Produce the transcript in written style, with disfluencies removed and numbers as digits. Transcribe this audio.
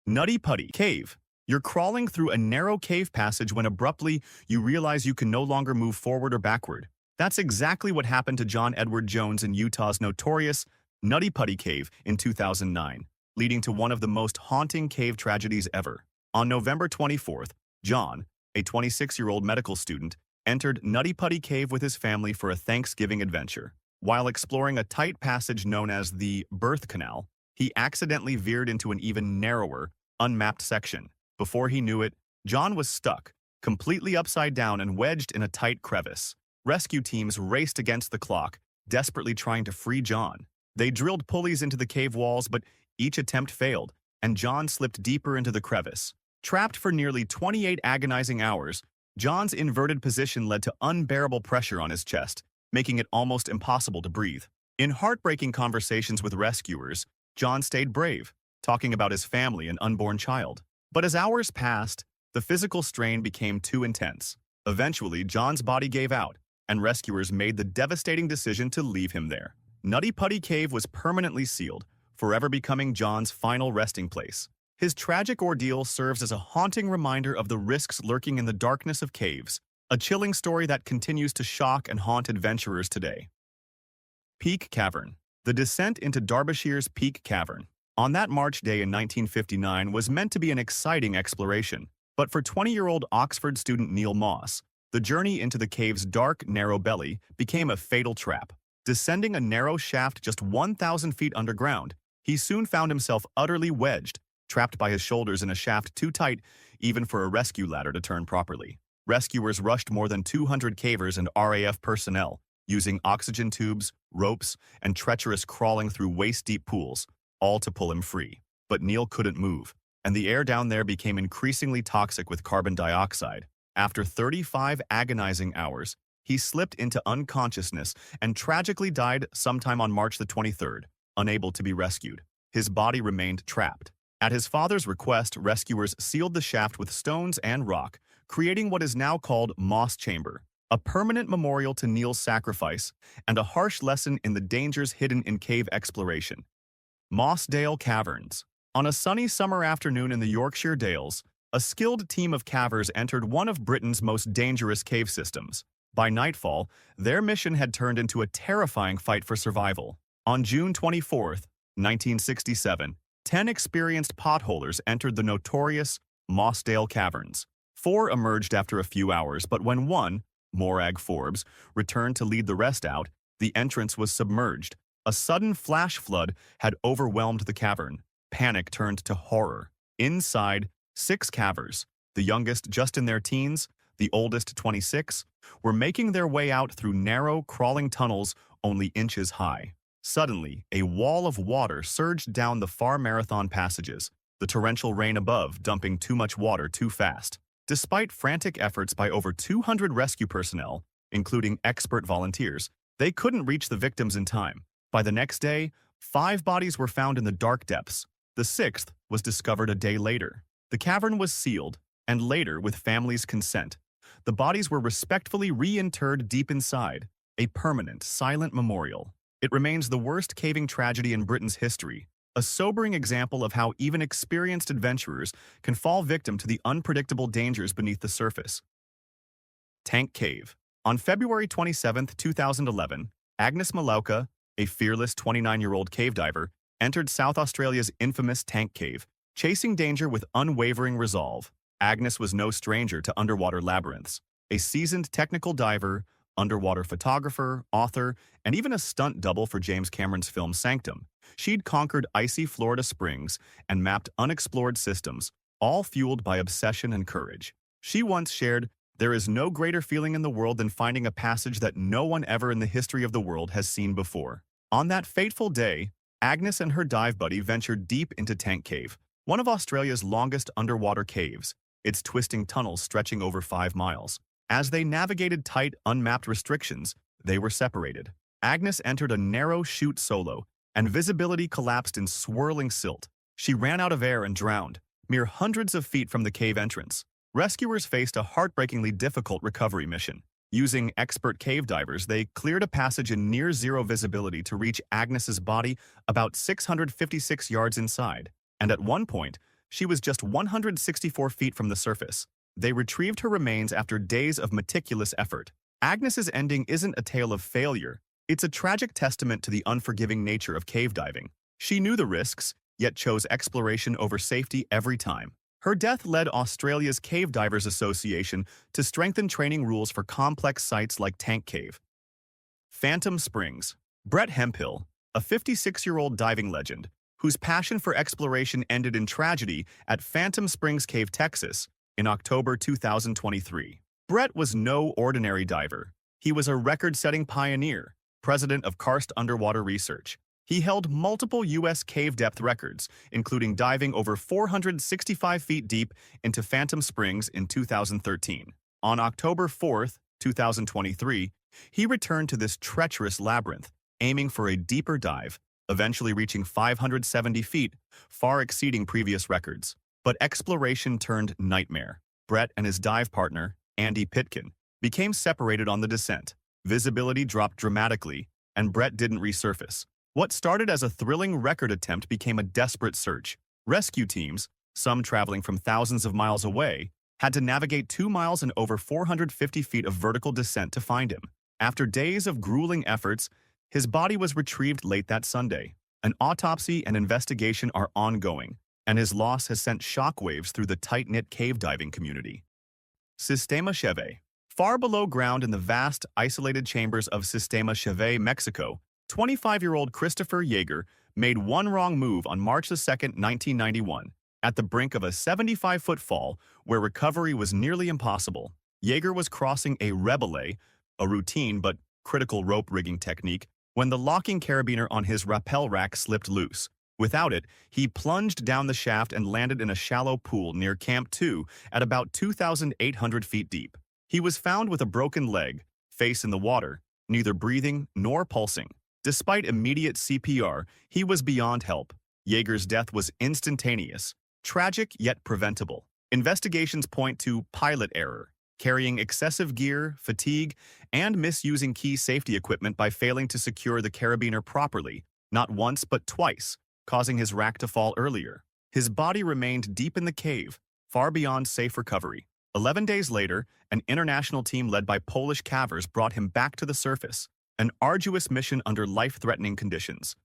Nutty Putty Cave. You're crawling through a narrow cave passage when abruptly you realize you can no longer move forward or backward. That's exactly what happened to John Edward Jones in Utah's notorious Nutty Putty Cave in 2009, leading to one of the most haunting cave tragedies ever. On November 24th, John, a 26-year-old medical student, entered Nutty Putty Cave with his family for a Thanksgiving adventure. While exploring a tight passage known as the Birth Canal, he accidentally veered into an even narrower, unmapped section. Before he knew it, John was stuck, completely upside down and wedged in a tight crevice. Rescue teams raced against the clock, desperately trying to free John. They drilled pulleys into the cave walls, but each attempt failed, and John slipped deeper into the crevice. Trapped for nearly 28 agonizing hours, John's inverted position led to unbearable pressure on his chest, making it almost impossible to breathe. In heartbreaking conversations with rescuers, John stayed brave, talking about his family and unborn child. But as hours passed, the physical strain became too intense. Eventually, John's body gave out, and rescuers made the devastating decision to leave him there. Nutty Putty Cave was permanently sealed, forever becoming John's final resting place. His tragic ordeal serves as a haunting reminder of the risks lurking in the darkness of caves, a chilling story that continues to shock and haunt adventurers today. Peak Cavern. The descent into Derbyshire's Peak Cavern on that March day in 1959 was meant to be an exciting exploration, but for 20-year-old Oxford student Neil Moss, the journey into the cave's dark, narrow belly became a fatal trap. Descending a narrow shaft just 1,000 feet underground, he soon found himself utterly wedged, trapped by his shoulders in a shaft too tight even for a rescue ladder to turn properly. Rescuers rushed more than 200 cavers and RAF personnel, using oxygen tubes, ropes, and treacherous crawling through waist-deep pools, all to pull him free. But Neil couldn't move, and the air down there became increasingly toxic with carbon dioxide. After 35 agonizing hours, he slipped into unconsciousness and tragically died sometime on March the 23rd, unable to be rescued. His body remained trapped. At his father's request, rescuers sealed the shaft with stones and rock, creating what is now called Moss Chamber, a permanent memorial to Neil's sacrifice and a harsh lesson in the dangers hidden in cave exploration. Mossdale Caverns. On a sunny summer afternoon in the Yorkshire Dales, a skilled team of cavers entered one of Britain's most dangerous cave systems. By nightfall, their mission had turned into a terrifying fight for survival. On June 24, 1967, 10 experienced potholers entered the notorious Mossdale Caverns. 4 emerged after a few hours, but when one, Morag Forbes, returned to lead the rest out, the entrance was submerged. A sudden flash flood had overwhelmed the cavern. Panic turned to horror. Inside, 6 cavers, the youngest just in their teens, the oldest 26, were making their way out through narrow, crawling tunnels only inches high. Suddenly, a wall of water surged down the far marathon passages, the torrential rain above dumping too much water too fast. Despite frantic efforts by over 200 rescue personnel, including expert volunteers, they couldn't reach the victims in time. By the next day, 5 bodies were found in the dark depths. The 6th was discovered a day later. The cavern was sealed, and later, with families' consent, the bodies were respectfully reinterred deep inside, a permanent, silent memorial. It remains the worst caving tragedy in Britain's history, a sobering example of how even experienced adventurers can fall victim to the unpredictable dangers beneath the surface. Tank Cave. On February 27, 2011, Agnes Milowka, a fearless 29-year-old cave diver, entered South Australia's infamous Tank Cave, chasing danger with unwavering resolve. Agnes was no stranger to underwater labyrinths. A seasoned technical diver, underwater photographer, author, and even a stunt double for James Cameron's film Sanctum, she'd conquered icy Florida springs and mapped unexplored systems, all fueled by obsession and courage. She once shared, "There is no greater feeling in the world than finding a passage that no one ever in the history of the world has seen before." On that fateful day, Agnes and her dive buddy ventured deep into Tank Cave, one of Australia's longest underwater caves, its twisting tunnels stretching over 5 miles. As they navigated tight, unmapped restrictions, they were separated. Agnes entered a narrow chute solo, and visibility collapsed in swirling silt. She ran out of air and drowned, mere hundreds of feet from the cave entrance. Rescuers faced a heartbreakingly difficult recovery mission. Using expert cave divers, they cleared a passage in near-zero visibility to reach Agnes's body about 656 yards inside, and at one point, She was just 164 feet from the surface. They retrieved her remains after days of meticulous effort. Agnes's ending isn't a tale of failure. It's a tragic testament to the unforgiving nature of cave diving. She knew the risks, yet chose exploration over safety every time. Her death led Australia's Cave Divers Association to strengthen training rules for complex sites like Tank Cave. Phantom Springs. Brett Hemphill, a 56-year-old diving legend, whose passion for exploration ended in tragedy at Phantom Springs Cave, Texas, in October 2023. Brett was no ordinary diver. He was a record-setting pioneer, president of Karst Underwater Research. He held multiple U.S. cave depth records, including diving over 465 feet deep into Phantom Springs in 2013. On October 4, 2023, he returned to this treacherous labyrinth, aiming for a deeper dive, eventually reaching 570 feet, far exceeding previous records. But exploration turned nightmare. Brett and his dive partner, Andy Pitkin, became separated on the descent. Visibility dropped dramatically, and Brett didn't resurface. What started as a thrilling record attempt became a desperate search. Rescue teams, some traveling from thousands of miles away, had to navigate 2 miles and over 450 feet of vertical descent to find him. After days of grueling efforts, his body was retrieved late that Sunday. An autopsy and investigation are ongoing, and his loss has sent shockwaves through the tight-knit cave diving community. Sistema Chevé. Far below ground in the vast, isolated chambers of Sistema Chevé, Mexico, 25-year-old Christopher Yeager made one wrong move on March 2, 1991, at the brink of a 75-foot fall where recovery was nearly impossible. Yeager was crossing a rebelay, a routine but critical rope rigging technique, when the locking carabiner on his rappel rack slipped loose. Without it, he plunged down the shaft and landed in a shallow pool near Camp 2 at about 2,800 feet deep. He was found with a broken leg, face in the water, neither breathing nor pulsing. Despite immediate CPR, he was beyond help. Yeager's death was instantaneous, tragic yet preventable. Investigations point to pilot error, carrying excessive gear, fatigue, and misusing key safety equipment by failing to secure the carabiner properly, not once but twice, causing his rack to fall earlier. His body remained deep in the cave, far beyond safe recovery. 11 days later, an international team led by Polish Caverns brought him back to the surface, an arduous mission under life-threatening conditions.